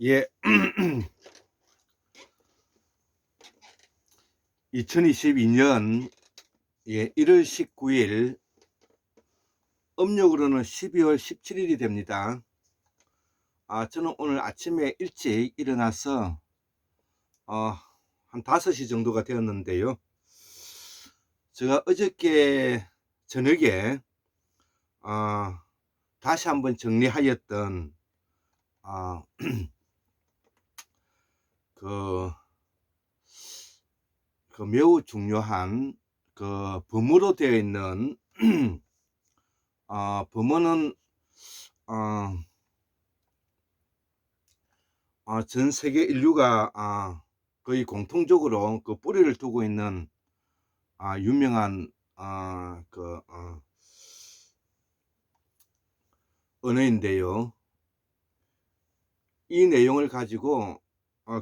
예, 2022년 1월 19일, 음력으로는 12월 17일이 됩니다. 저는 오늘 아침에 일찍 일어나서 한 5시 정도가 되었는데요. 제가 어저께 저녁에 다시 한번 정리하였던 그, 그 매우 중요한 그 범어로 되어 있는 범어는 전 세계 인류가 거의 공통적으로 그 뿌리를 두고 있는 유명한 언어인데요. 이 내용을 가지고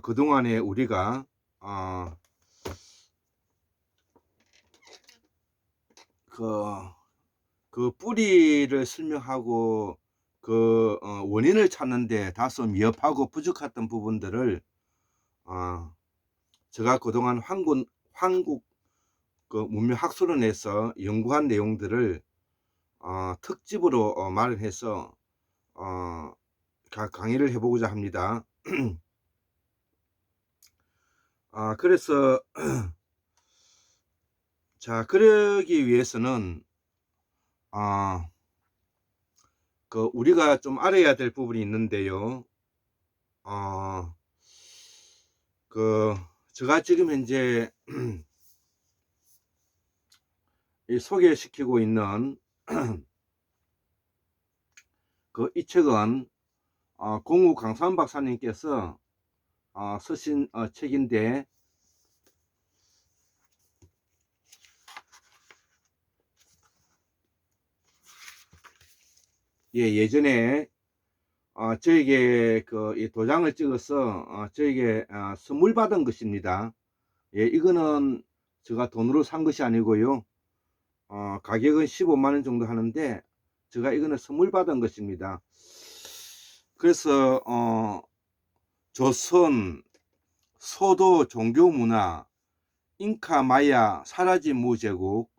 그동안에 우리가 그 뿌리를 설명하고 그 원인을 찾는데 다소 미흡하고 부족했던 부분들을 제가 그동안 한국 그 문명학술원에서 연구한 내용들을 특집으로 마련해서 강의를 해보고자 합니다. 그래서 자, 그러기 위해서는 그 우리가 좀 알아야 될 부분이 있는데요. 제가 지금 현재 소개시키고 있는 이 책은 공우 강산 박사님께서 쓰신 책인데, 예전에 저에게 이 도장을 찍어서 저에게 선물 받은 것입니다. 이거는 제가 돈으로 산 것이 아니고요. 가격은 15만원 정도 하는데 제가 이거는 선물 받은 것입니다. 그래서 조선 소도 종교 문화 잉카 마야 사라진 무제국,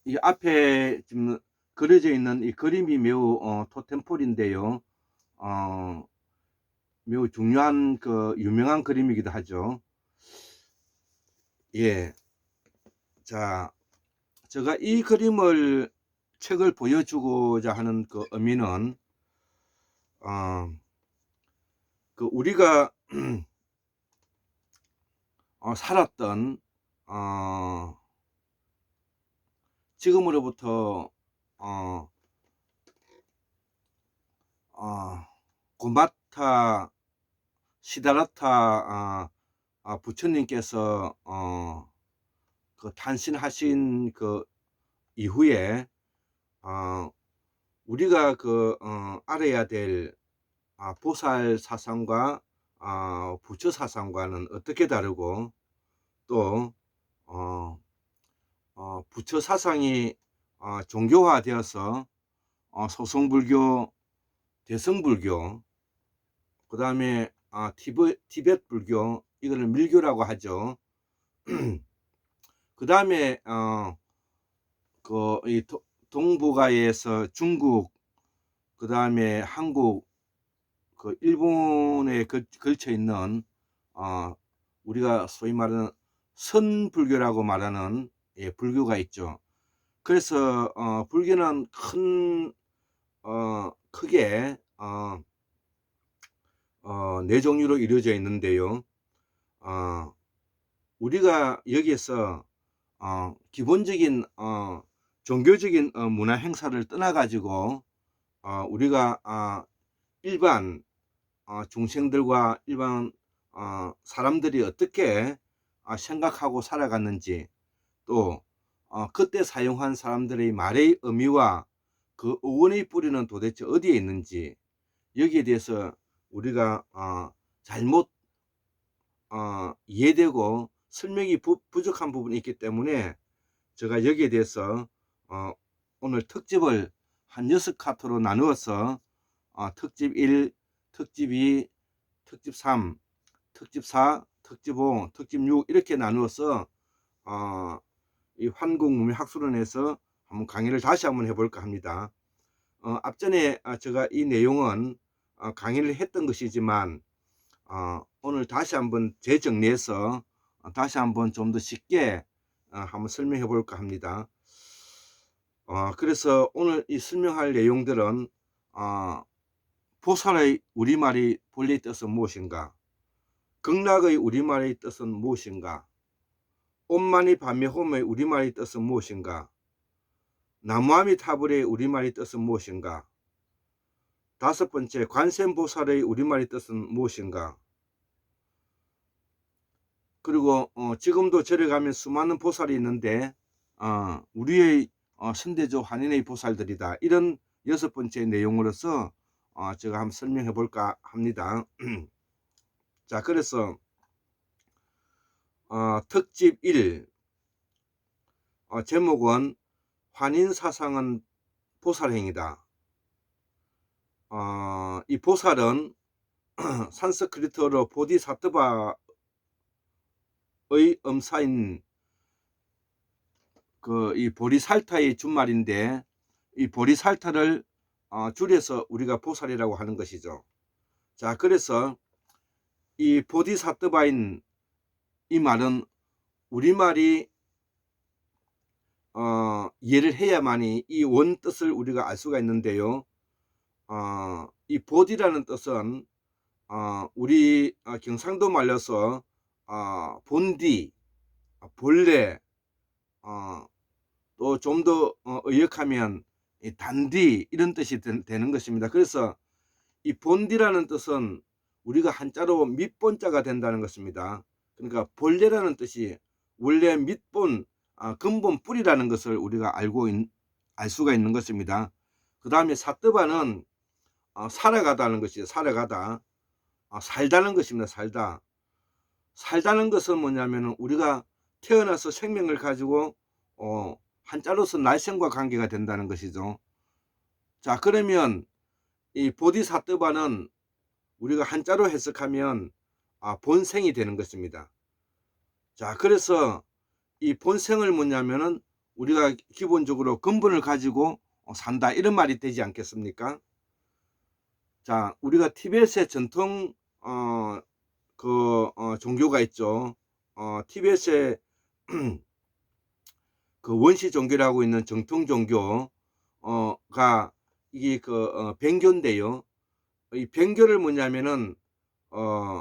이 앞에 지금 그려져 있는 이 그림이 매우 토템폴인데요. 매우 중요한 유명한 그림이기도 하죠. 자, 제가 이 그림을 책을 보여주고자 하는 그 의미는 우리가 살았던 지금으로부터 고마타 시다라타 부처님께서 탄신하신 이후에 우리가 알아야 될 보살 사상과 부처 사상과는 어떻게 다르고, 또 부처 사상이 종교화되어서 소송불교, 대성불교, 그 다음에 티베트 불교, 이거를 밀교라고 하죠. 그 다음에 이 동북아에서 중국, 그 다음에 한국, 일본에 걸쳐 있는 우리가 소위 말하는 선불교라고 말하는 불교가 있죠. 그래서 불교는 크게 네 종류로 이루어져 있는데요. 우리가 여기에서 기본적인 종교적인 문화 행사를 떠나 가지고 우리가 일반 중생들과 일반 사람들이 어떻게 생각하고 살아갔는지, 또 그때 사용한 사람들의 말의 의미와 그 어원의 뿌리는 도대체 어디에 있는지, 여기에 대해서 우리가 잘못 이해되고 설명이 부족한 부분이 있기 때문에 제가 여기에 대해서 오늘 특집을 한 6카트로 나누어서 특집 1, 특집 2, 특집 3, 특집 4, 특집 5, 특집 6 이렇게 나누어서 이 환국문명학술원에서 한번 강의를 다시 한번 해볼까 합니다. 앞전에 제가 이 내용은 강의를 했던 것이지만 오늘 다시 한번 재정리해서 다시 한번 좀 더 쉽게 한번 설명해 볼까 합니다. 그래서 오늘 이 설명할 내용들은 보살의 우리말이 본래의 뜻은 무엇인가, 극락의 우리말의 뜻은 무엇인가, 옴마니 밤메홈의 우리말의 뜻은 무엇인가, 나무아미타불의 우리말의 뜻은 무엇인가, 다섯 번째 관세음보살의 우리말의 뜻은 무엇인가, 그리고 지금도 절에 가면 수많은 보살이 있는데 우리의 선대조 한인의 보살들이다. 이런 여섯 번째 내용으로서 제가 한번 설명해 볼까 합니다. 자, 그래서 특집 1 제목은 환인사상은 보살행이다. 이 보살은 산스크리트어로 보디사트바의 음사인 이 보리살타의 준말인데, 이 보리살타를 줄여서 우리가 보살이라고 하는 것이죠. 자, 그래서 이 보디사트바인 이 말은 우리말이 이해를 해야만이 이 원뜻을 우리가 알 수가 있는데요. 이 보디라는 뜻은 우리 경상도 말려서 본디, 본래, 또 좀 더 의역하면 단디 이런 뜻이 되는 것입니다. 그래서 이 본디라는 뜻은 우리가 한자로 밑본자가 된다는 것입니다. 그러니까 본래라는 뜻이 원래 밑본, 근본 뿌리라는 것을 우리가 알 수가 있는 것입니다. 그 다음에 사뜨바는 살아가다는 것이죠. 살아가다, 살다는 것입니다. 살다는 것은 뭐냐면 우리가 태어나서 생명을 가지고 한자로서 날생과 관계가 된다는 것이죠. 자, 그러면 이 보디사뜨바는 우리가 한자로 해석하면 본생이 되는 것입니다. 자, 그래서 이 본생을 뭐냐면은 우리가 기본적으로 근본을 가지고 산다 이런 말이 되지 않겠습니까? 자, 우리가 티베트의 전통 종교가 있죠. 티베트의 그 원시 종교라고 있는 정통 종교가 이게 변교인데요. 이 변교를 뭐냐면은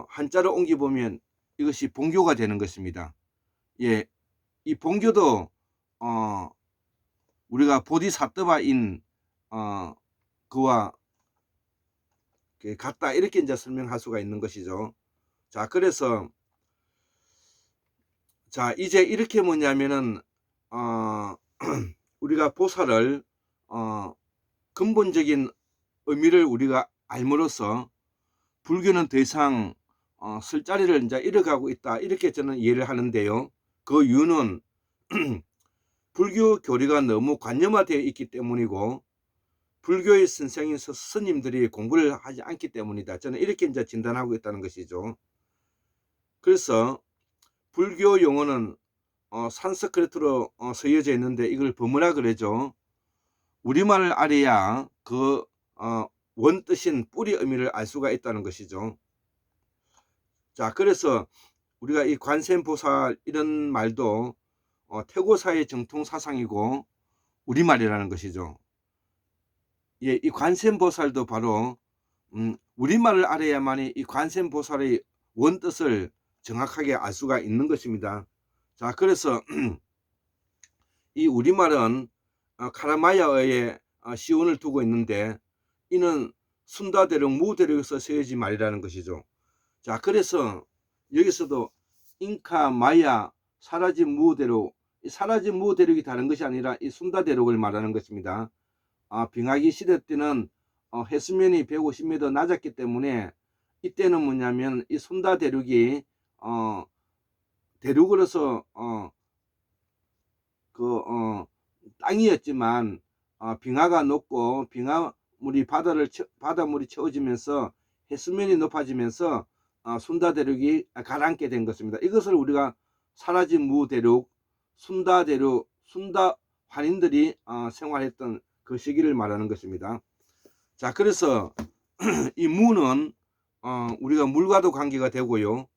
한자로 옮겨 보면 이것이 본교가 되는 것입니다. 예, 이 본교도 우리가 보디사트바인 그와 같다 이렇게 이제 설명할 수가 있는 것이죠. 자, 그래서 자, 이제 이렇게 뭐냐면은 우리가 보살을 근본적인 의미를 우리가 알므로써 불교는 더 이상 쓸 자리를 이제 잃어가고 있다 이렇게 저는 이해를 하는데요. 그 이유는 불교 교리가 너무 관념화되어 있기 때문이고 불교의 선생인 스님들이 공부를 하지 않기 때문이다. 저는 이렇게 이제 진단하고 있다는 것이죠. 그래서 불교 용어는 산스크리트로 쓰여져 있는데 이걸 버무라 그러죠. 우리말을 알아야 그 원뜻인 뿌리 의미를 알 수가 있다는 것이죠. 자, 그래서 우리가 이 관세음보살 이런 말도 태고사의 정통 사상이고 우리말이라는 것이죠. 예, 이 관세음보살도 바로 우리말을 알아야만이 이 관세음보살의 원뜻을 정확하게 알 수가 있는 것입니다. 자, 그래서 이 우리말은 카라마야어에 시온을 두고 있는데 이는 순다대륙 무대륙에서 쓰여진 말이라는 것이죠. 자, 그래서 여기서도 잉카, 마야, 사라진 무대륙, 이 사라진 무대륙이 다른 것이 아니라 이 순다대륙을 말하는 것입니다. 빙하기 시대 때는 해수면이 150m 낮았기 때문에 이때는 뭐냐면 이 순다대륙이 대륙으로서 땅이었지만 빙하가 녹고 빙하물이 바닷물이 채워지면서 해수면이 높아지면서 순다 대륙이 가라앉게 된 것입니다. 이것을 우리가 사라진 무대륙, 순다 대륙, 순다 환인들이 생활했던 그 시기를 말하는 것입니다. 자, 그래서 이 무는 우리가 물과도 관계가 되고요.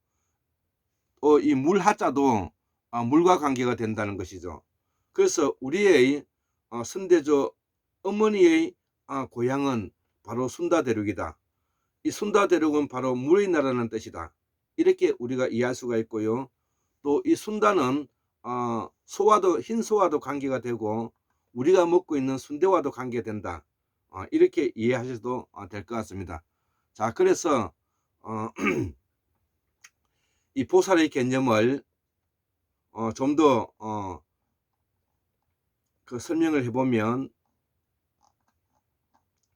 이 물하자도 물과 관계가 된다는 것이죠. 그래서 우리의 선대조 어머니의 고향은 바로 순다 대륙이다. 이 순다 대륙은 바로 물의 나라는 뜻이다. 이렇게 우리가 이해할 수가 있고요. 또 이 순다는 흰 소와도 관계가 되고 우리가 먹고 있는 순대와도 관계된다. 이렇게 이해하셔도 될 것 같습니다. 자, 그래서 이 보살의 개념을 좀 더 그 설명을 해보면,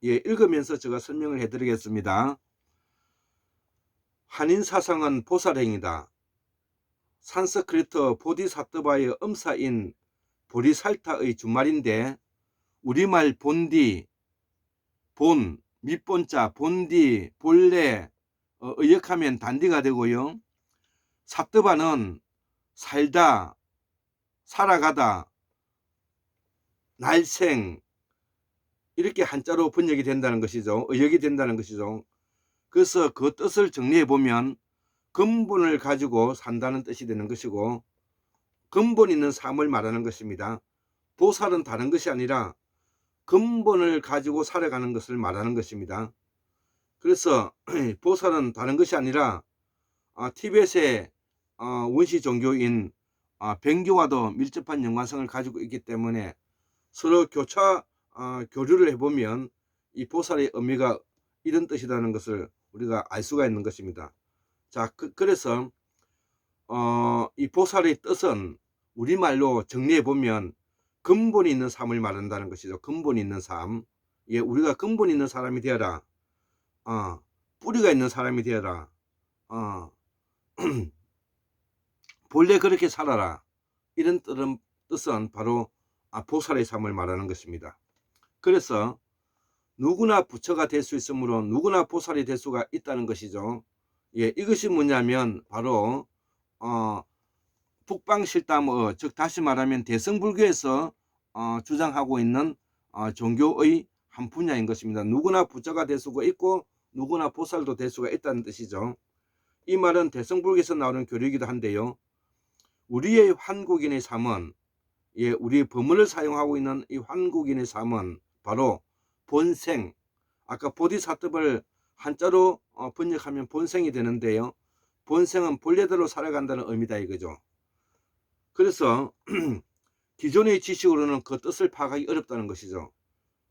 읽으면서 제가 설명을 해드리겠습니다. 한인 사상은 보살행이다. 산스크리트 보디사트바의 음사인 보리살타의 준말인데 우리말 본디, 본, 밑본자, 본디, 본래 의역하면 단디가 되고요. 사트바는 살다, 살아가다, 날생, 이렇게 한자로 번역이 된다는 것이죠. 의역이 된다는 것이죠. 그래서 그 뜻을 정리해 보면 근본을 가지고 산다는 뜻이 되는 것이고, 근본 있는 삶을 말하는 것입니다. 보살은 다른 것이 아니라 근본을 가지고 살아가는 것을 말하는 것입니다. 그래서 보살은 다른 것이 아니라 티벳의 원시 종교인 뱅교와도 밀접한 연관성을 가지고 있기 때문에 서로 교류를 해보면 이 보살의 의미가 이런 뜻이라는 것을 우리가 알 수가 있는 것입니다. 자, 그래서 이 보살의 뜻은 우리말로 정리해보면 근본이 있는 삶을 말한다는 것이죠. 근본이 있는 삶. 우리가 근본이 있는 사람이 되어라. 뿌리가 있는 사람이 되어라. 본래 그렇게 살아라. 이런 뜻은 바로 보살의 삶을 말하는 것입니다. 그래서 누구나 부처가 될 수 있으므로 누구나 보살이 될 수가 있다는 것이죠. 이것이 뭐냐면 바로 북방실담어, 즉 다시 말하면 대승불교에서 주장하고 있는 종교의 한 분야인 것입니다. 누구나 부처가 될 수가 있고 누구나 보살도 될 수가 있다는 뜻이죠. 이 말은 대승불교에서 나오는 교리이기도 한데요. 우리의 한국인의 삶은, 우리의 법문을 사용하고 있는 이 한국인의 삶은 바로 본생, 아까 보디사트바를 한자로 번역하면 본생이 되는데요. 본생은 본래대로 살아간다는 의미다 이거죠. 그래서 기존의 지식으로는 그 뜻을 파악하기 어렵다는 것이죠.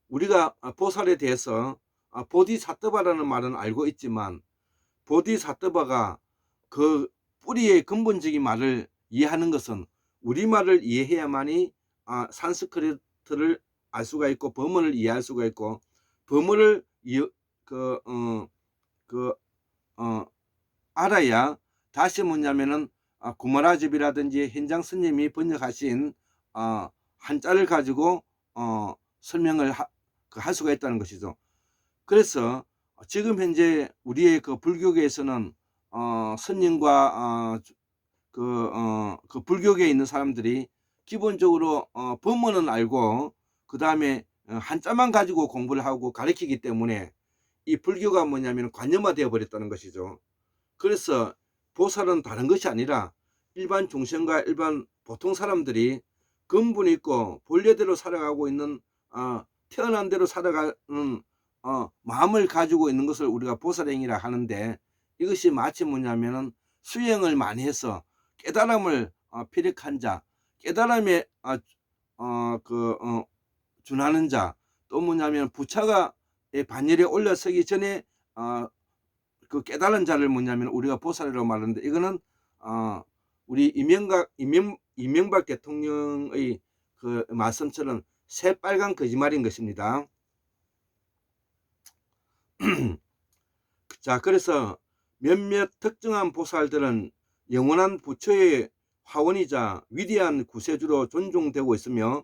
우리가 보살에 대해서 보디사트바라는 말은 알고 있지만 보디사트바가 그 뿌리의 근본적인 말을 이해하는 것은 우리말을 이해해야만이 산스크리트를 알 수가 있고 법문을 이해할 수가 있고, 법문을 알아야 다시 뭐냐면은 구마라집이라든지 현장 스님이 번역하신 한자를 가지고 설명을 할 수가 있다는 것이죠. 그래서 지금 현재 우리의 그 불교계에서는 스님과 그 불교계에 있는 사람들이 기본적으로 법문은 알고 그 다음에 한자만 가지고 공부를 하고 가르치기 때문에 이 불교가 뭐냐면 관념화되어 버렸다는 것이죠. 그래서 보살은 다른 것이 아니라 일반 중생과 일반 보통 사람들이 근본 있고 본래대로 살아가고 있는 태어난 대로 살아가는 마음을 가지고 있는 것을 우리가 보살행위라 하는데, 이것이 마치 뭐냐면은 수행을 많이 해서 깨달음을 피력한 자, 깨달음에 준하는 자, 또 뭐냐면 부처가 반열에 올라서기 전에 그 깨달은 자를 뭐냐면 우리가 보살이라고 말하는데, 이거는 우리 이명박 대통령의 그 말씀처럼 새빨간 거짓말인 것입니다. 자, 그래서 몇몇 특정한 보살들은 영원한 부처의 화원이자 위대한 구세주로 존중되고 있으며,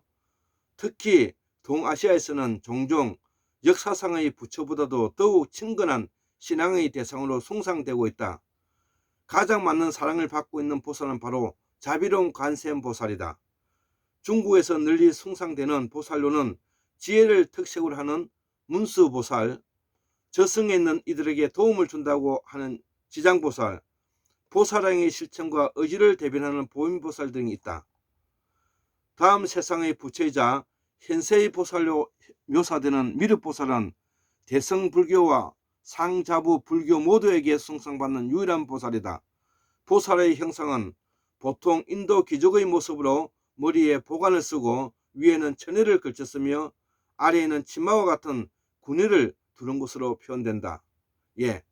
특히 동아시아에서는 종종 역사상의 부처보다도 더욱 친근한 신앙의 대상으로 숭상되고 있다. 가장 많은 사랑을 받고 있는 보살은 바로 자비로운 관세음보살이다. 중국에서 널리 숭상되는 보살로는 지혜를 특색으로 하는 문수보살, 저승에 있는 이들에게 도움을 준다고 하는 지장보살, 보살행의 실천과 의지를 대변하는 보인보살 등이 있다. 다음 세상의 부처이자 현세의 보살로 묘사되는 미륵보살은 대성불교와 상자부 불교 모두에게 숭상받는 유일한 보살이다. 보살의 형상은 보통 인도 귀족의 모습으로 머리에 보관을 쓰고 위에는 천회를 걸쳤으며 아래에는 치마와 같은 군의를 두른 것으로 표현된다. 예,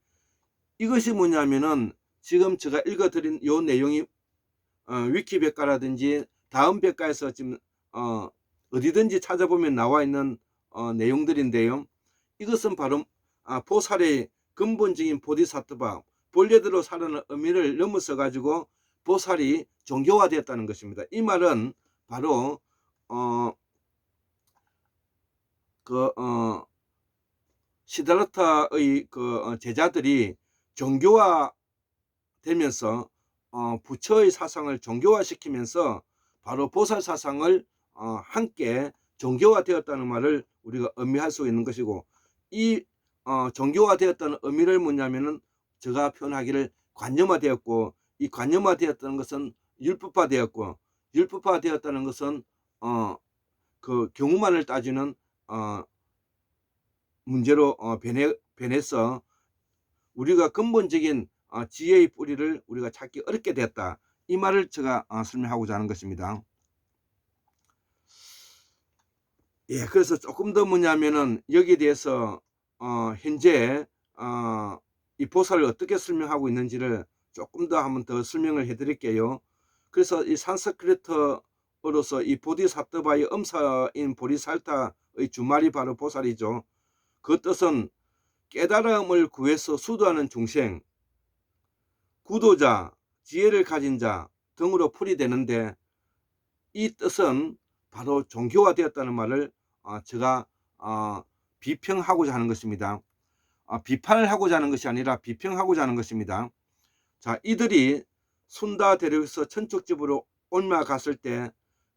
이것이 뭐냐면은 지금 제가 읽어드린 요 내용이 위키백과라든지 다음 백과에서 지금 어디든지 찾아보면 나와 있는 내용들인데요. 이것은 바로 보살의 근본적인 보디사트바, 본래대로 살아는 의미를 넘어서 가지고 보살이 종교화되었다는 것입니다. 이 말은 바로 시달라타의 제자들이 종교화되면서 부처의 사상을 종교화시키면서 바로 보살 사상을 함께 종교화되었다는 말을 우리가 의미할 수 있는 것이고, 이 종교화되었다는 의미를 뭐냐면은 제가 표현하기를 관념화되었고, 이 관념화되었다는 것은 율법화되었고, 율법화되었다는 것은 그 경우만을 따지는 문제로 변해서 우리가 근본적인 지혜의 뿌리를 우리가 찾기 어렵게 되었다. 이 말을 제가 설명하고자 하는 것입니다. 예, 그래서 조금 더 뭐냐면은 여기에 대해서 현재 이 보살을 어떻게 설명하고 있는지를 조금 더 한번 더 설명을 해드릴게요. 그래서 이 산스크리트어로서 이 보디사트바의 음사인 보리살타의 주말이 바로 보살이죠. 그 뜻은 깨달음을 구해서 수도하는 중생, 구도자, 지혜를 가진 자 등으로 풀이되는데, 이 뜻은 바로 종교화되었다는 말을 제가 비평하고자 하는 것입니다. 비판을 하고자 하는 것이 아니라 비평하고자 하는 것입니다. 자, 이들이 순다 대륙에서 천축집으로 올라갔을 때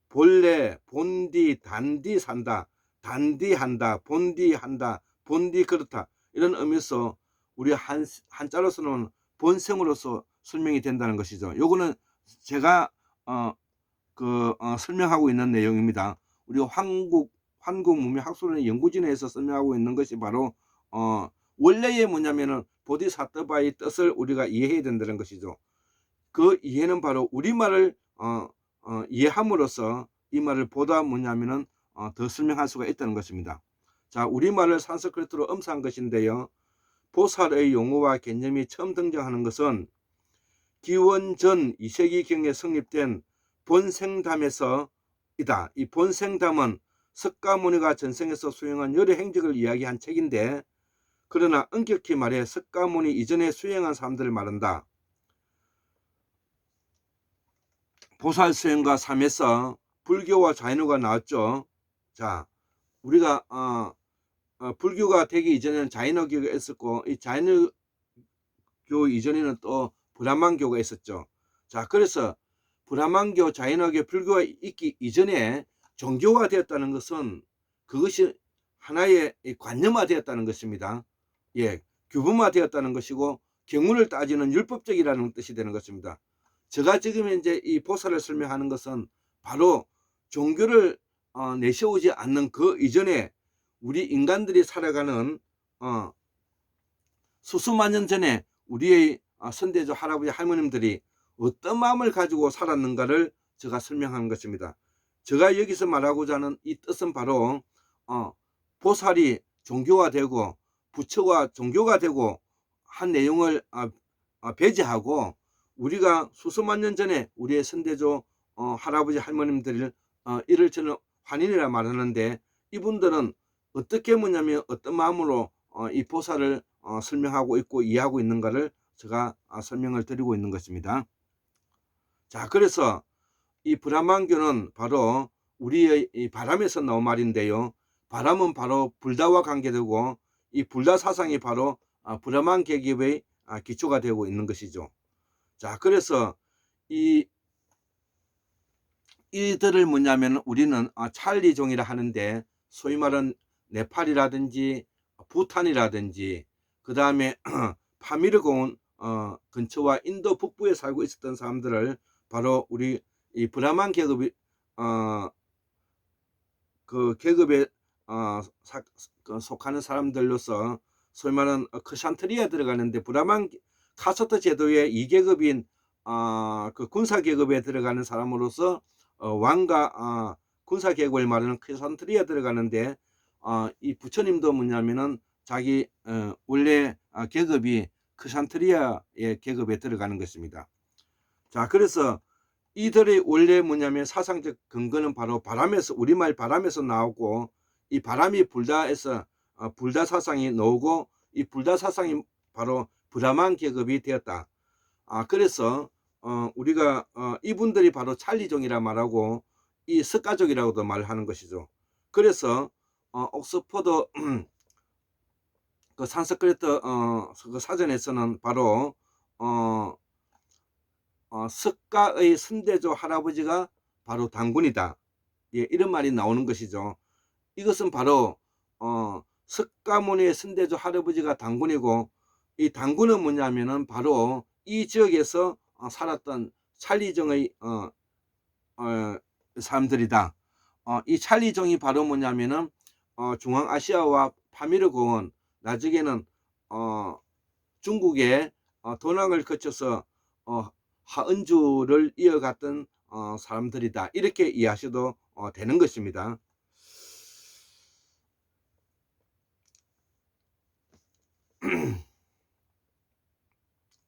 본래, 본디, 단디 산다, 단디 한다, 본디 한다, 본디 그렇다, 이런 의미에서 우리 한자로서는 본성으로서 설명이 된다는 것이죠. 요거는 제가 설명하고 있는 내용입니다. 우리 한국문명학술원의 연구진에서 설명하고 있는 것이 바로 원래의 뭐냐면은 보디사트바의 뜻을 우리가 이해해야 된다는 것이죠. 그 이해는 바로 우리말을 이해함으로써 이 말을 보다 뭐냐면은 더 설명할 수가 있다는 것입니다. 자, 우리말을 산스크리트로 음사한 것인데요. 보살의 용어와 개념이 처음 등장하는 것은 기원전 2세기경에 성립된 본생담에서 이다. 이 본생담은 석가모니가 전생에서 수행한 여러 행적을 이야기한 책인데, 그러나 엄격히 말해 석가모니 이전에 수행한 사람들을 말한다. 보살 수행과 삶에서 불교와 자연어가 나왔죠. 자, 우리가 불교가 되기 이전에는 자연어교가 있었고, 이 자연어교 이전에는 또 브라만교가 있었죠. 자, 그래서 브라만교, 자연어교, 불교가 있기 이전에 종교화되었다는 것은 그것이 하나의 관념화되었다는 것입니다. 예, 규범화되었다는 것이고 경우를 따지는 율법적이라는 뜻이 되는 것입니다. 제가 지금 이제 이 보살을 설명하는 것은 바로 종교를 내세우지 않는 그 이전에 우리 인간들이 살아가는 수수만 년 전에 우리의 선대조 할아버지 할머님들이 어떤 마음을 가지고 살았는가를 제가 설명하는 것입니다. 제가 여기서 말하고자 하는 이 뜻은 바로 보살이 종교화되고 부처가 종교가 되고 한 내용을 배제하고, 우리가 수수만 년 전에 우리의 선대조 할아버지 할머님들을 이를 저는 환인이라 말하는데, 이분들은 어떻게 뭐냐면 어떤 마음으로 이 보살을 설명하고 있고 이해하고 있는가를 제가 설명을 드리고 있는 것입니다. 자, 그래서 이 브라만교는 바로 우리의 이 바람에서 나온 말인데요. 바람은 바로 불다와 관계되고 이 불다 사상이 바로 브라만 계급의 기초가 되고 있는 것이죠. 자, 그래서 이들을 뭐냐면 우리는 찰리종이라 하는데, 소위 말하는 네팔이라든지 부탄이라든지 그 다음에 파미르공 근처와 인도 북부에 살고 있었던 사람들을 바로 우리 이 브라만 계급이 그 계급에 속하는 사람들로서 소위 말하는 크샨트리아 들어가는데, 브라만 카스트 제도의 2계급인 그 군사 계급에 들어가는 사람으로서 왕과 군사 계급을 말하는 크샨트리아 들어가는데, 이 부처님도 뭐냐면은 자기 원래 계급이 크샨트리아의 계급에 들어가는 것입니다. 자, 그래서 이들의 원래 뭐냐면 사상적 근거는 바로 바람에서, 우리말 바람에서 나오고, 이 바람이 불다에서 불다 사상이 나오고, 이 불다 사상이 바로 브라만 계급이 되었다. 그래서 우리가 이분들이 바로 찰리종이라 말하고 이 석가족이라고도 말하는 것이죠. 그래서 옥스퍼드 그 산스크리트 그 사전에서는 바로 석가의 선대조 할아버지가 바로 단군이다. 예, 이런 말이 나오는 것이죠. 이것은 바로 석가모니의 선대조 할아버지가 단군이고, 이 단군은 뭐냐면은 바로 이 지역에서 살았던 찰리종의 사람들이다. 이 찰리종이 바로 뭐냐면은 중앙아시아와 파미르 공원, 나중에는 중국의 도낭을 거쳐서 하은주를 이어갔던 사람들이다. 이렇게 이해하셔도 되는 것입니다.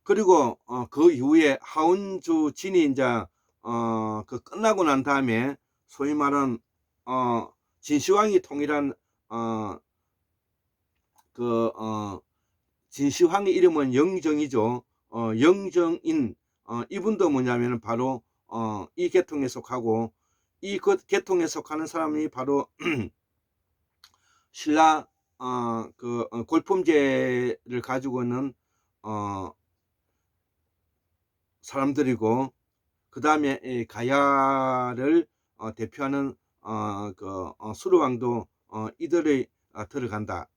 그리고 그 이후에 하은주 진이 이제 그 끝나고 난 다음에 소위 말하는 진시황이 통일한 진시황의 이름은 영정이죠. 영정인 이분도 뭐냐면 바로 이 계통에 속하고, 이 계통에 속하는 사람이 바로 신라 골품제를 가지고 있는 사람들이고, 그 다음에 가야를 대표하는 수르왕도 이들의 들어간다.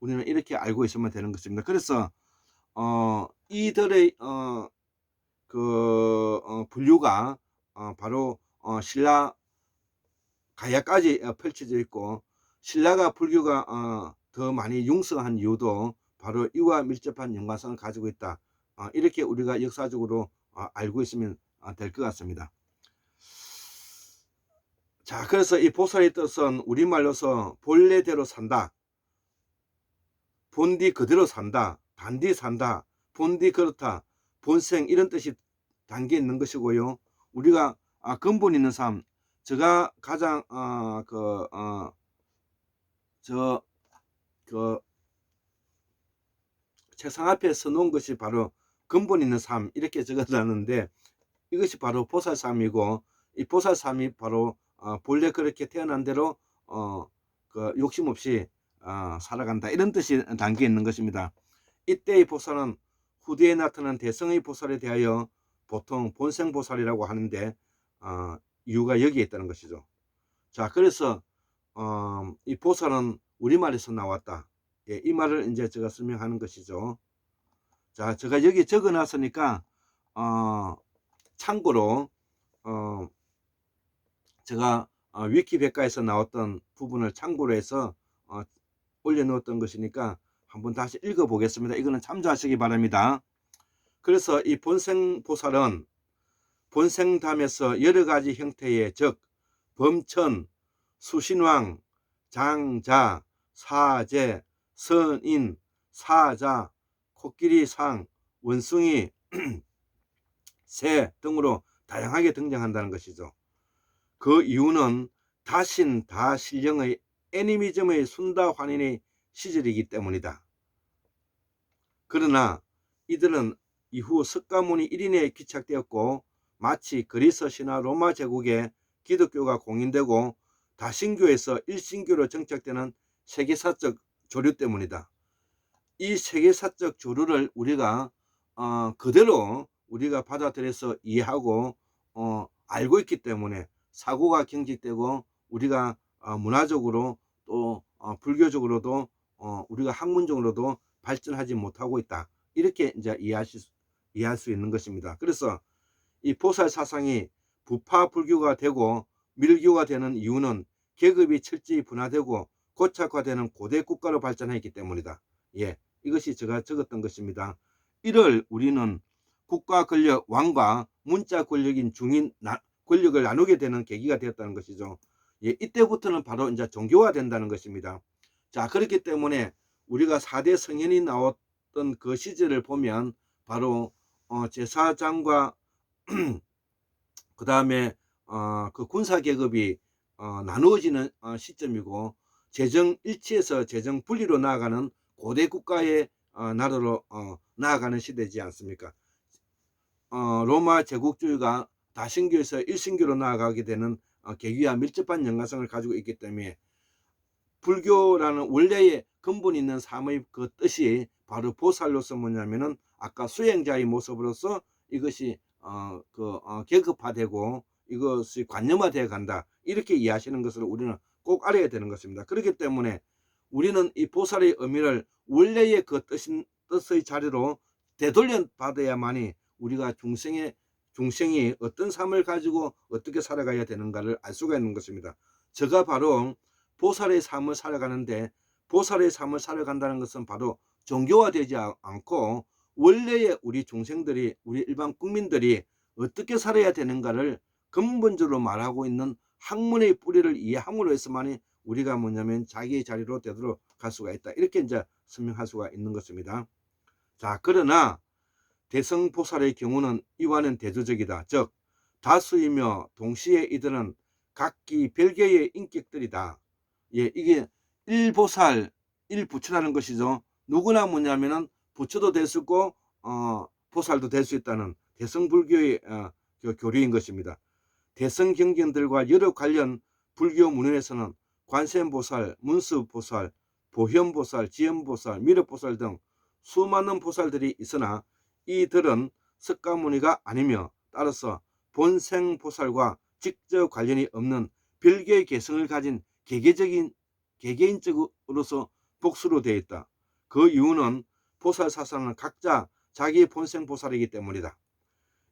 우리는 이렇게 알고 있으면 되는 것입니다. 그래서 이들의 분류가 바로 신라 가야까지 펼쳐져 있고, 신라가 불교가 더 많이 융성한 이유도 바로 이와 밀접한 연관성을 가지고 있다. 이렇게 우리가 역사적으로 알고 있으면 될 것 같습니다. 자, 그래서 이 보살의 뜻은 우리말로서 본래대로 산다, 본디 그대로 산다, 단디 산다, 본디 그렇다, 본생, 이런 뜻이 담겨 있는 것이고요. 우리가 근본 있는 삶, 제가 가장 책상 앞에 써놓은 것이 바로 근본 있는 삶, 이렇게 적어놨는데, 이것이 바로 보살 삶이고, 이 보살 삶이 바로 본래 그렇게 태어난 대로 욕심 없이 살아간다, 이런 뜻이 담겨 있는 것입니다. 이때의 보살은 후대에 나타난 대성의 보살에 대하여 보통 본생보살이라고 하는데, 이유가 여기에 있다는 것이죠. 자, 그래서 이 보살은 우리말에서 나왔다. 예, 이 말을 이제 제가 설명하는 것이죠. 자, 제가 여기 적어 놨으니까 참고로 제가 위키백과에서 나왔던 부분을 참고로 해서 올려놓았던 것이니까 한번 다시 읽어 보겠습니다. 이거는 참조하시기 바랍니다. 그래서 이 본생보살은 본생담에서 여러가지 형태의, 즉 범천, 수신왕, 장자, 사제, 선인, 사자, 코끼리상, 원숭이, 새 등으로 다양하게 등장한다는 것이죠. 그 이유는 다신 다신령의 애니미즘의 순다 환인의 시절이기 때문이다. 그러나 이들은 이후 석가모니 1인에 기착되었고, 마치 그리스 신화 로마 제국에 기독교가 공인되고 다신교에서 일신교로 정착되는 세계사적 조류 때문이다. 이 세계사적 조류를 우리가 그대로 우리가 받아들여서 이해하고 알고 있기 때문에 사고가 경직되고 우리가 문화적으로 또 불교적으로도 우리가 학문적으로도 발전하지 못하고 있다. 이렇게 이제 이해할 수 있는 것입니다. 그래서 이 보살 사상이 부파 불교가 되고 밀교가 되는 이유는 계급이 철저히 분화되고 고착화되는 고대 국가로 발전했기 때문이다. 예, 이것이 제가 적었던 것입니다. 이를 우리는 국가 권력 왕과 문자 권력인 중인 권력을 나누게 되는 계기가 되었다는 것이죠. 예, 이때부터는 바로 이제 종교화 된다는 것입니다. 자, 그렇기 때문에 우리가 4대 성현이 나왔던 그 시절을 보면 바로 제사장과 그 다음에 그 군사 계급이 나누어지는 시점이고 재정 일치에서 재정 분리로 나아가는 고대 국가의 나라로 나아가는 시대지 않습니까? 로마 제국주의가 다신교에서 일신교로 나아가게 되는 계기와 밀접한 연관성을 가지고 있기 때문에 불교라는 원래의 근본 있는 삶의 그 뜻이 바로 보살로서 뭐냐면은 아까 수행자의 모습으로서 이것이 계급화되고 이것이 관념화되어 간다. 이렇게 이해하시는 것을 우리는 꼭 알아야 되는 것입니다. 그렇기 때문에 우리는 이 보살의 의미를 원래의 그 뜻의 자리로 되돌려 받아야만이 우리가 중생이 어떤 삶을 가지고 어떻게 살아가야 되는가를 알 수가 있는 것입니다. 제가 바로 보살의 삶을 살아가는데 보살의 삶을 살아간다는 것은 바로 종교화되지 않고 원래의 우리 중생들이 우리 일반 국민들이 어떻게 살아야 되는가를 근본적으로 말하고 있는 학문의 뿌리를 이해함으로 해서만이 우리가 뭐냐면 자기의 자리로 되돌아갈 수가 있다. 이렇게 이제 설명할 수가 있는 것입니다. 자, 그러나 대성보살의 경우는 이와는 대조적이다. 즉 다수이며 동시에 이들은 각기 별개의 인격들이다. 예, 이게 일보살, 일부처라는 것이죠. 누구나 뭐냐면은 부처도 될 수 있고 보살도 될 수 있다는 대성불교의 교리인 것입니다. 대성경전들과 여러 관련 불교 문헌에서는 관세음보살, 문수보살, 보현보살, 지연보살, 미륵보살 등 수많은 보살들이 있으나 이들은 석가모니가 아니며 따라서 본생보살과 직접 관련이 없는 별개의 개성을 가진 개개인적으로서 복수로 되어 있다. 그 이유는 보살 사상은 각자 자기 본생보살이기 때문이다.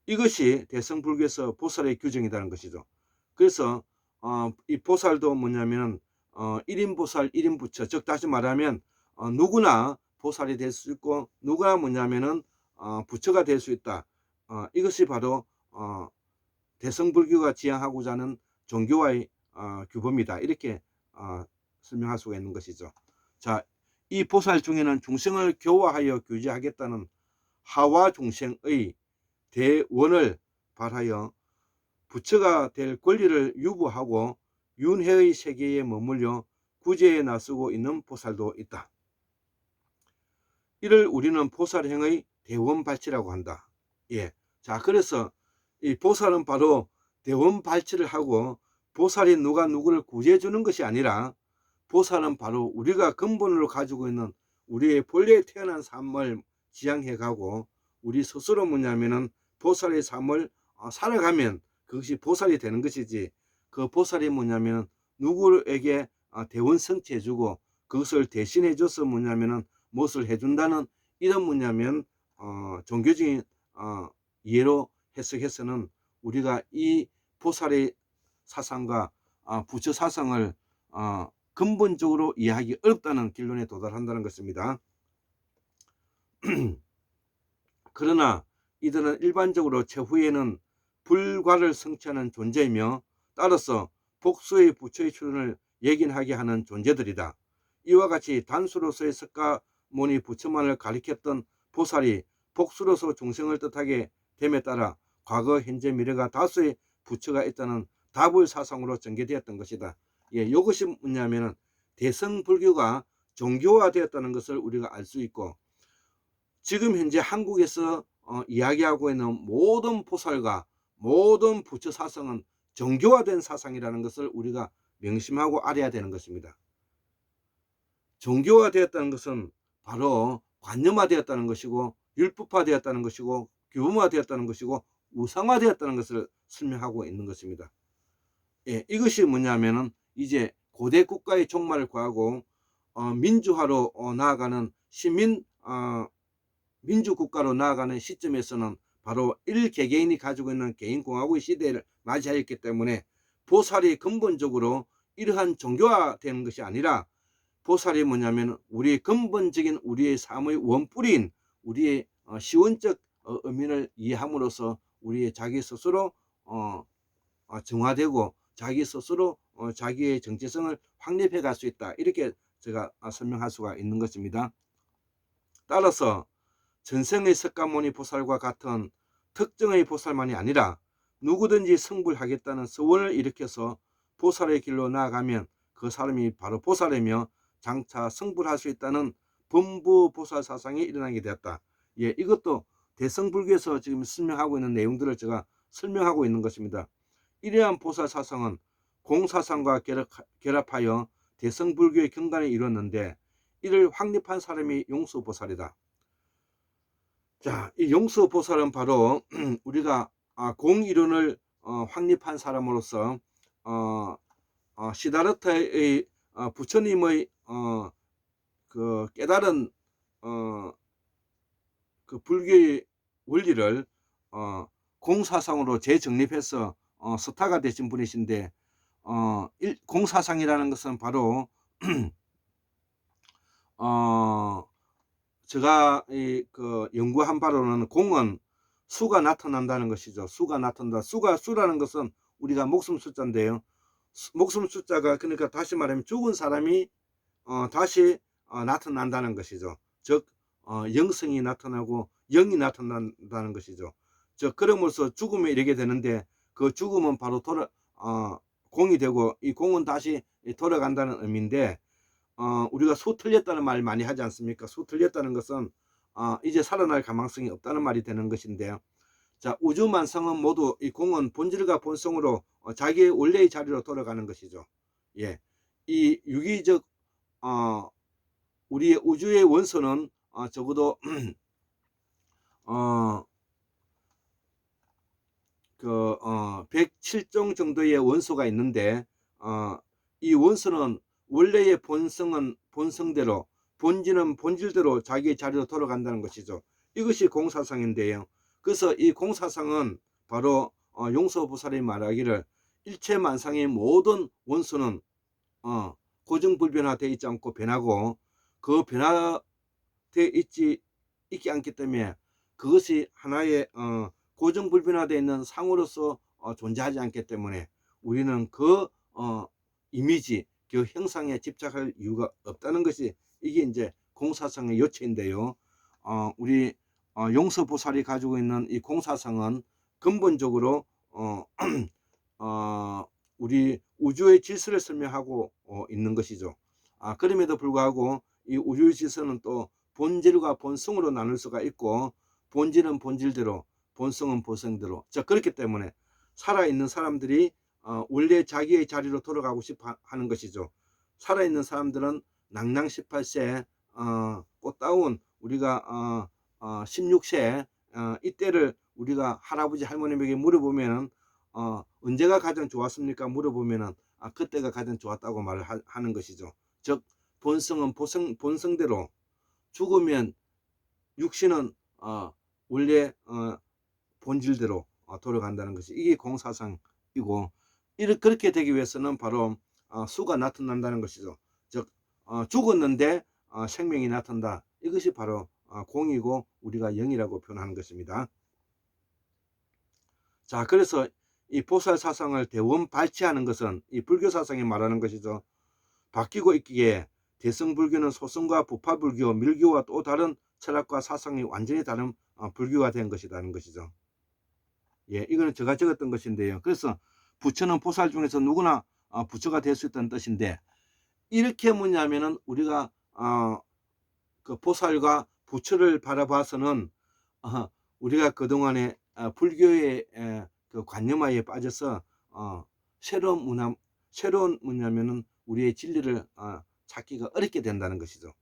이것이 대성불교에서 보살의 규정이라는 것이죠. 그래서 이 보살도 뭐냐면 1인보살 1인부처, 즉 다시 말하면 누구나 보살이 될 수 있고 누구나 뭐냐면은 부처가 될 수 있다. 이것이 바로 대성불교가 지향하고자 하는 종교와의 규범이다. 이렇게 설명할 수가 있는 것이죠. 자, 이 보살 중에는 중생을 교화하여 규제하겠다는 하와 중생의 대원을 발하여 부처가 될 권리를 유보하고 윤회의 세계에 머물려 구제에 나서고 있는 보살도 있다. 이를 우리는 보살행의 대원발치라고 한다. 예. 자, 그래서 이 보살은 바로 대원발치를 하고 보살이 누가 누구를 구제해 주는 것이 아니라 보살은 바로 우리가 근본으로 가지고 있는 우리의 본래 태어난 삶을 지향해 가고 우리 스스로 뭐냐면은 보살의 삶을 살아가면 그것이 보살이 되는 것이지, 그 보살이 뭐냐면 누구에게 대원 성취해 주고 그것을 대신해 줘서 뭐냐면은 무엇을 해준다는 이런 뭐냐면 종교적인 이해로 해석해서는 우리가 이 보살의 사상과 부처 사상을 근본적으로 이해하기 어렵다는 결론에 도달한다는 것입니다. 그러나 이들은 일반적으로 최후에는 불과를 성취하는 존재이며 따라서 복수의 부처의 출현을 예견하게 하는 존재들이다. 이와 같이 단수로서의 석가모니 부처만을 가리켰던 보살이 복수로서 중생을 뜻하게 됨에 따라 과거, 현재, 미래가 다수의 부처가 있다는 다불 사상으로 전개되었던 것이다. 예, 이것이 뭐냐면은 대성불교가 종교화되었다는 것을 우리가 알 수 있고, 지금 현재 한국에서 이야기하고 있는 모든 보살과 모든 부처 사상은 종교화된 사상이라는 것을 우리가 명심하고 알아야 되는 것입니다. 종교화되었다는 것은 바로 관념화되었다는 것이고 율법화되었다는 것이고 규범화되었다는 것이고 우상화되었다는 것을 설명하고 있는 것입니다. 예, 이것이 뭐냐면은 이제 고대 국가의 종말을 구하고 민주화로 나아가는 민주국가로 나아가는 시점에서는 바로 1개개인이 가지고 있는 개인공화국의 시대를 맞이하였기 때문에 보살이 근본적으로 이러한 종교화되는 것이 아니라 보살이 뭐냐면 우리의 근본적인 우리의 삶의 원뿌리인 우리의 시원적 의미를 이해함으로써 우리의 자기 스스로 정화되고 자기 스스로 자기의 정체성을 확립해 갈 수 있다. 이렇게 제가 설명할 수가 있는 것입니다. 따라서 전생의 석가모니 보살과 같은 특정의 보살만이 아니라 누구든지 성불하겠다는 서원을 일으켜서 보살의 길로 나아가면 그 사람이 바로 보살이며 장차 성불할 수 있다는 범부보살 사상이 일어나게 되었다. 예, 이것도 대성불교에서 지금 설명하고 있는 내용들을 제가 설명하고 있는 것입니다. 이러한 보살 사상은 공사상과 결합하여 대성불교의 경단을 이뤘는데 이를 확립한 사람이 용서보살이다. 자, 이 용서보살은 바로 우리가 공이론을 확립한 사람으로서 시다르타의 부처님의 그 깨달은 그 불교의 원리를 공사상으로 재정립해서 스타가 되신 분이신데 공사상이라는 것은 바로 제가 그 연구한 바로는 공은 수가 나타난다는 것이죠. 수가 나타난다. 수라는 것은 우리가 목숨 숫자인데요. 목숨 숫자가 그러니까 다시 말하면 죽은 사람이 다시 나타난다는 것이죠. 즉 영성이 나타나고 영이 나타난다는 것이죠. 즉 그럼으로써 죽음에 이르게 되는데 그 죽음은 바로 공이 되고 이 공은 다시 돌아간다는 의미인데 우리가 수 틀렸다는 말 많이 하지 않습니까? 수 틀렸다는 것은 이제 살아날 가망성이 없다는 말이 되는 것인데요. 자, 우주만성은 모두 이 공은 본질과 본성으로 자기의 원래의 자리로 돌아가는 것이죠. 예, 이 유기적 우리의 우주의 원소는 적어도 107종 정도의 원소가 있는데 이 원소는 원래의 본성은 본성대로 본질은 본질대로 자기의 자리로 돌아간다는 것이죠. 이것이 공사상인데요. 그래서 이 공사상은 바로 용서보살이 말하기를 일체만상의 모든 원소는 고정불변화되어 있지 않고 변하고 그 변화되어 있지 않기 때문에 그것이 하나의 고정불변화되어 있는 상으로서 존재하지 않기 때문에 우리는 그 이미지, 그 형상에 집착할 이유가 없다는 것이 이게 이제 공사상의 요체인데요. 우리 용서보살이 가지고 있는 이 공사상은 근본적으로 우리 우주의 질서를 설명하고 있는 것이죠. 그럼에도 불구하고 이 우주의 질서는 또 본질과 본성으로 나눌 수가 있고 본질은 본질대로 본성은 본성대로 그렇기 때문에 살아있는 사람들이 원래 자기의 자리로 돌아가고 싶어 하는 것이죠. 살아있는 사람들은 낭낭 18세 꽃다운 우리가 16세 이때를 우리가 할아버지 할머님에게 물어보면 언제가 가장 좋았습니까? 물어보면 그때가 가장 좋았다고 말을 하는 것이죠. 즉 본성은 본성대로 죽으면 육신은 원래 본질대로 돌아간다는 것이 이게 공사상이고 그렇게 되기 위해서는 바로 수가 나타난다는 것이죠. 즉 죽었는데 생명이 나타난다. 이것이 바로 공이고 우리가 영이라고 표현하는 것입니다. 자, 그래서 이 보살 사상을 대원 발치하는 것은 이 불교 사상이 말하는 것이죠. 바뀌고 있기에 대성불교는 소성과 부파불교, 밀교와 또 다른 철학과 사상이 완전히 다른 불교가 된 것이라는 것이죠. 예, 이거는 제가 적었던 것인데요. 그래서 부처는 보살 중에서 누구나 부처가 될 수 있다는 뜻인데 이렇게 뭐냐면은 우리가 그 보살과 부처를 바라봐서는 우리가 그동안에 불교의 그 관념화에 빠져서 새로운 문화, 새로운 뭐냐면은 우리의 진리를 찾기가 어렵게 된다는 것이죠.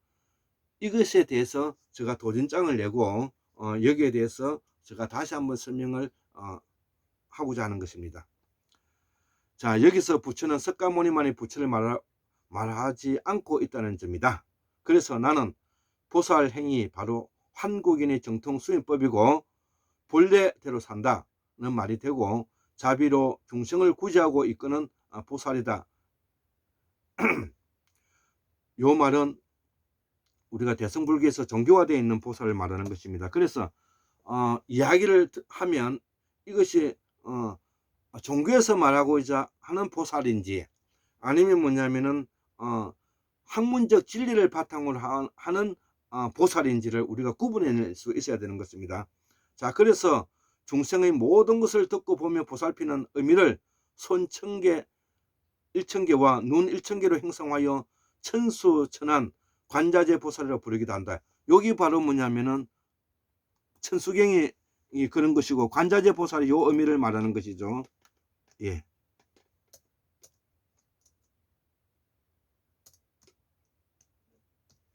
이것에 대해서 제가 도전장을 내고 여기에 대해서 제가 다시 한번 설명을 하고자 하는 것입니다. 자, 여기서 부처는 석가모니만이 부처를 말하지 않고 있다는 점이다. 그래서 나는 보살 행위 바로 한국인의 정통 수행법이고 본래대로 산다는 말이 되고 자비로 중생을 구제하고 이끄는 보살이다. 요 말은 우리가 대승불교에서 종교화되어 있는 보살을 말하는 것입니다. 그래서 이야기를 하면 이것이 종교에서 말하고자 하는 보살인지 아니면 뭐냐면은 학문적 진리를 바탕으로 하는 보살인지를 우리가 구분해낼 수 있어야 되는 것입니다. 자, 그래서 중생의 모든 것을 듣고 보며 보살피는 의미를 손 1000개 1000개와 눈 1000개로 형성하여 천수천한 관자재 보살이라고 부르기도 한다. 여기 바로 뭐냐면은 천수경이 그런 것이고 관자재 보살이 요 의미를 말하는 것이죠. 예.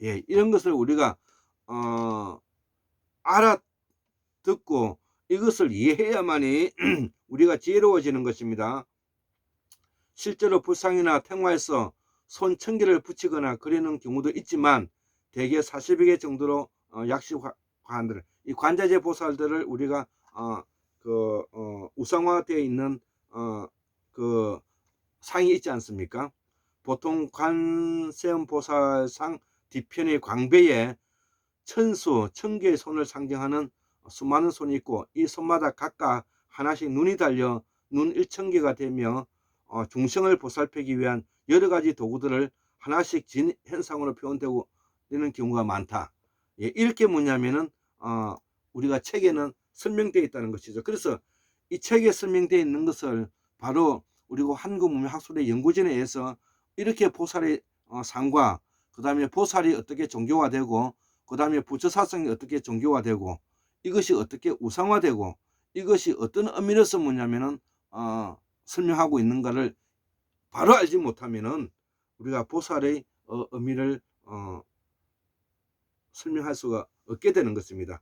예, 이런 것을 우리가 알아듣고 이것을 이해해야만이 우리가 지혜로워지는 것입니다. 실제로 불상이나 택마에서 손 1000개를 붙이거나 그리는 경우도 있지만 대개 40여 개 정도로 약식화한들 이 관자재 보살들을 우리가 우상화되어 있는 그 상이 있지 않습니까? 보통 관세음보살상 뒤편의 광배에 천수 1000개의 손을 상징하는 수많은 손이 있고 이 손마다 각각 하나씩 눈이 달려 눈 1000개가 되며 중생을 보살피기 위한 여러 가지 도구들을 하나씩 진 현상으로 표현되고 되는 경우가 많다. 예, 이렇게 뭐냐면은 우리가 책에는 설명되어 있다는 것이죠. 그래서 이 책에 설명되어 있는 것을 바로 우리가 한국문명학술의 연구진에 의해서 이렇게 보살의 상과 그 다음에 보살이 어떻게 종교화되고 그 다음에 부처사상이 어떻게 종교화되고 이것이 어떻게 우상화되고 이것이 어떤 의미로서 뭐냐면은 설명하고 있는가를 바로 알지 못하면은 우리가 보살의 의미를 설명할 수가 없게 되는 것입니다.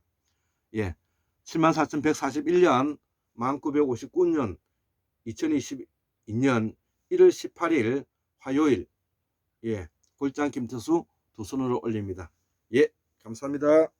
예, 74,141년 1959년 2022년 1월 18일 화요일 예, 골장 김태수 두 손으로 올립니다. 예, 감사합니다.